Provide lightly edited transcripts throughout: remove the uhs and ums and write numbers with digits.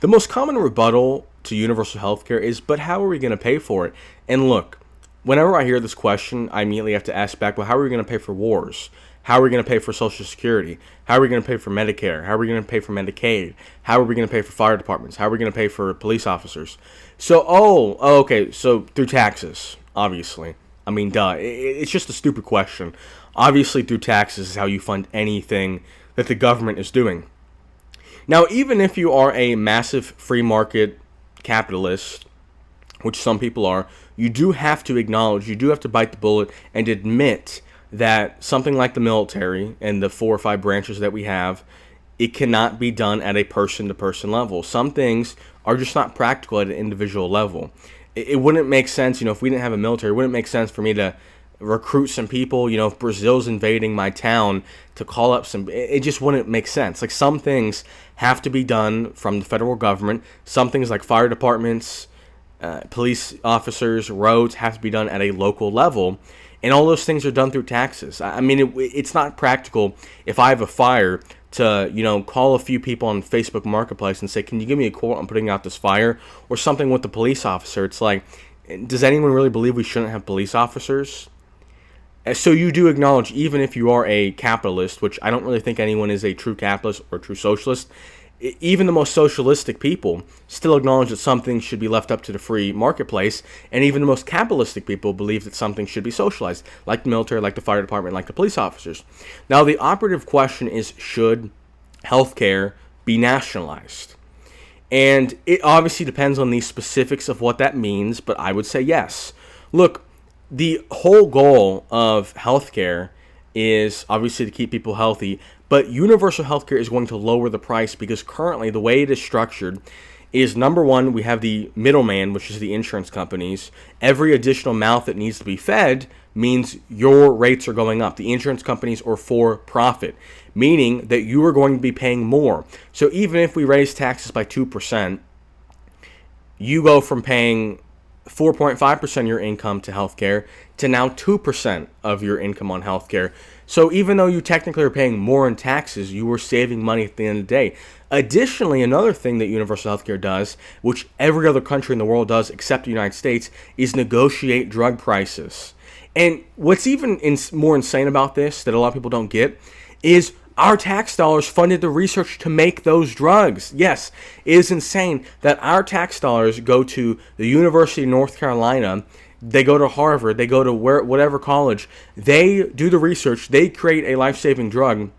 The most common rebuttal to universal healthcare is, but how are we going to pay for it? And look, whenever I hear this question, I immediately have to ask back, well, how are we going to pay for wars? How are we going to pay for Social Security? How are we going to pay for Medicare? How are we going to pay for Medicaid? How are we going to pay for fire departments? How are we going to pay for police officers? So, okay, so through taxes, obviously. I mean, duh. It's just a stupid question. Obviously, through taxes is how you fund anything that the government is doing. Now, even if you are a massive free market capitalist, which some people are, you do have to acknowledge, you do have to bite the bullet and admit that something like the military and the 4 or 5 branches that we have, it cannot be done at a person-to-person level. Some things are just not practical at an individual level. It wouldn't make sense, if we didn't have a military, it wouldn't make sense for me to recruit some people, if Brazil's invading my town, to call up it just wouldn't make sense. Like, some things have to be done from the federal government. Some things like fire departments, police officers, roads have to be done at a local level. And all those things are done through taxes. I mean, it's not practical if I have a fire to, call a few people on Facebook Marketplace and say, can you give me a quote on putting out this fire? Or something with the police officer. It's like, does anyone really believe we shouldn't have police officers? So you do acknowledge, even if you are a capitalist, which I don't really think anyone is a true capitalist or true socialist, even the most socialistic people still acknowledge that something should be left up to the free marketplace, and even the most capitalistic people believe that something should be socialized, like the military, like the fire department, like the police officers. Now, the operative question is, should healthcare be nationalized? And it obviously depends on the specifics of what that means, but I would say yes. Look, the whole goal of healthcare is obviously to keep people healthy, but universal healthcare is going to lower the price because currently the way it is structured is, number one, we have the middleman, which is the insurance companies. Every additional mouth that needs to be fed means your rates are going up. The insurance companies are for profit, meaning that you are going to be paying more. So even if we raise taxes by 2%, you go from paying 4.5% of your income to healthcare to now 2% of your income on healthcare. So even though you technically are paying more in taxes, you are saving money at the end of the day. Additionally, another thing that universal healthcare does, which every other country in the world does except the United States, is negotiate drug prices. And what's even more insane about this, that a lot of people don't get, is our tax dollars funded the research to make those drugs. Yes, it is insane that our tax dollars go to the University of North Carolina, they go to Harvard, they go to whatever college, they do the research, they create a life-saving drug,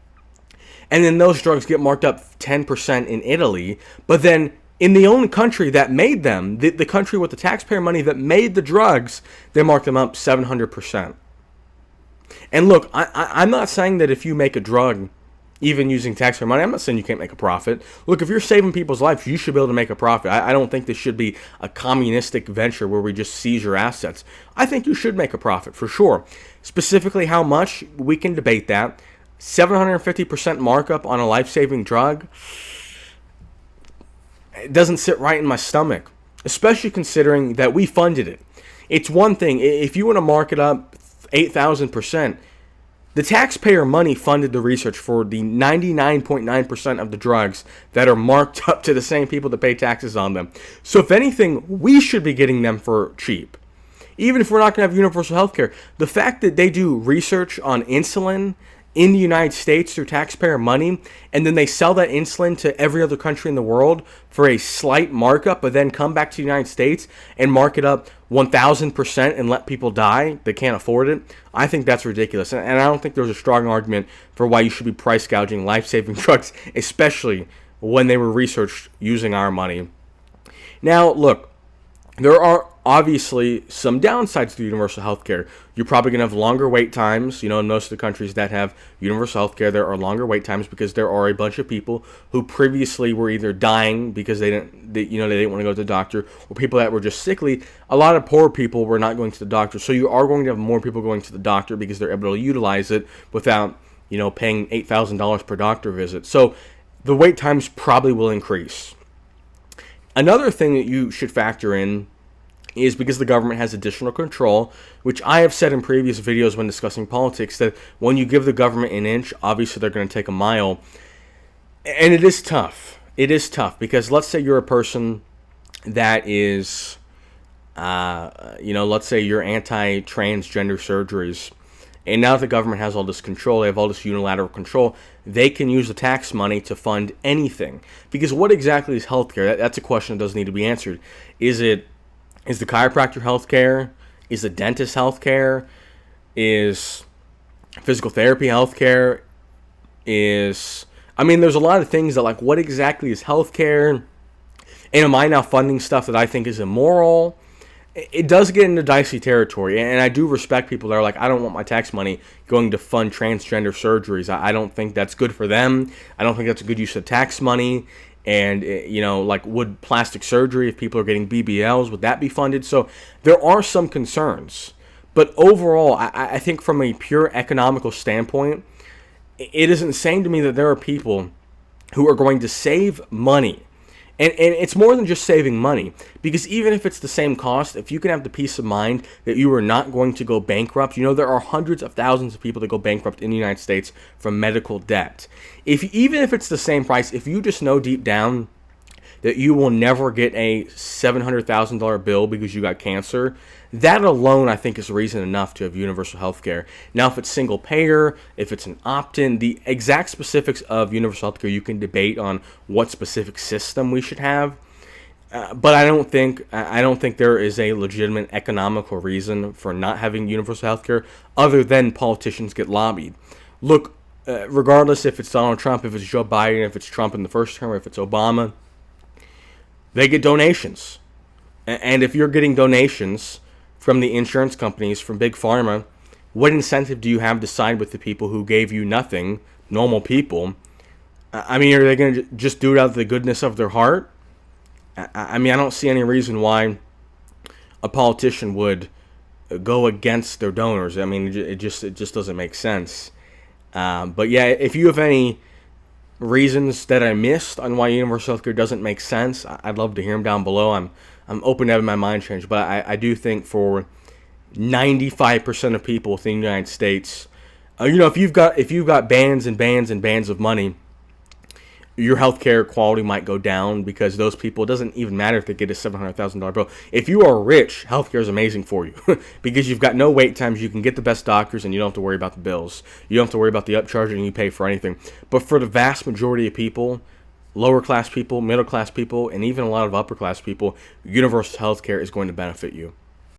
and then those drugs get marked up 10% in Italy, but then in the only country that made them, the country with the taxpayer money that made the drugs, they mark them up 700%. And look, I'm not saying that if you make a drug even using taxpayer money, I'm not saying you can't make a profit. Look, if you're saving people's lives, you should be able to make a profit. I don't think this should be a communistic venture where we just seize your assets. I think you should make a profit, for sure. Specifically how much, we can debate that. 750% markup on a life-saving drug, it doesn't sit right in my stomach, especially considering that we funded it. It's one thing, if you want to mark it up 8,000%, the taxpayer money funded the research for the 99.9% of the drugs that are marked up to the same people that pay taxes on them. So if anything, we should be getting them for cheap. Even if we're not going to have universal health care, the fact that they do research on insulin in the United States through taxpayer money, and then they sell that insulin to every other country in the world for a slight markup, but then come back to the United States and mark it up 1,000% and let people die that can't afford it, I think that's ridiculous. And I don't think there's a strong argument for why you should be price gouging life-saving drugs, especially when they were researched using our money. Now, look, there are obviously some downsides to universal health care. You're probably going to have longer wait times. In most of the countries that have universal health care, there are longer wait times because there are a bunch of people who previously were either dying because they didn't want to go to the doctor, or people that were just sickly. A lot of poor people were not going to the doctor. So you are going to have more people going to the doctor because they're able to utilize it without, paying $8,000 per doctor visit. So the wait times probably will increase. Another thing that you should factor in is because the government has additional control, which I have said in previous videos when discussing politics, that when you give the government an inch, obviously they're going to take a mile. And it is tough. It is tough because let's say you're a person that is, let's say you're anti-transgender surgeries, and now that the government has all this control, they have all this unilateral control, they can use the tax money to fund anything. Because what exactly is healthcare? That's a question that doesn't need to be answered. Is the chiropractor healthcare? Is the dentist healthcare? Is physical therapy healthcare? There's a lot of things that, like, what exactly is healthcare? And am I now funding stuff that I think is immoral? It does get into dicey territory, and I do respect people that are like, I don't want my tax money going to fund transgender surgeries. I don't think that's good for them. I don't think that's a good use of tax money. And, like, would plastic surgery, if people are getting BBLs, would that be funded? So there are some concerns. But overall, I think from a pure economical standpoint, it is insane to me that there are people who are going to save money. And it's more than just saving money, because even if it's the same cost, if you can have the peace of mind that you are not going to go bankrupt, there are hundreds of thousands of people that go bankrupt in the United States from medical debt. Even if it's the same price, if you just know deep down that you will never get a $700,000 bill because you got cancer, that alone, I think, is reason enough to have universal health care. Now, if it's single payer, if it's an opt-in, the exact specifics of universal health care, you can debate on what specific system we should have. But I don't think there is a legitimate economical reason for not having universal health care other than politicians get lobbied. Look, regardless if it's Donald Trump, if it's Joe Biden, if it's Trump in the first term, or if it's Obama, they get donations. And if you're getting donations from the insurance companies, from Big Pharma, what incentive do you have to side with the people who gave you nothing, normal people? Are they going to just do it out of the goodness of their heart? I don't see any reason why a politician would go against their donors. It just doesn't make sense. But yeah, if you have any reasons that I missed on why universal healthcare doesn't make sense, I'd love to hear them down below. I'm open to having my mind changed, but I do think for 95% of people within the United States, if you've got bands and bands and bands of money, your healthcare quality might go down because those people, it doesn't even matter if they get a $700,000 bill. If you are rich, healthcare is amazing for you because you've got no wait times. You can get the best doctors and you don't have to worry about the bills. You don't have to worry about the upcharging you pay for anything. But for the vast majority of people, lower class people, middle class people, and even a lot of upper class people, universal healthcare is going to benefit you.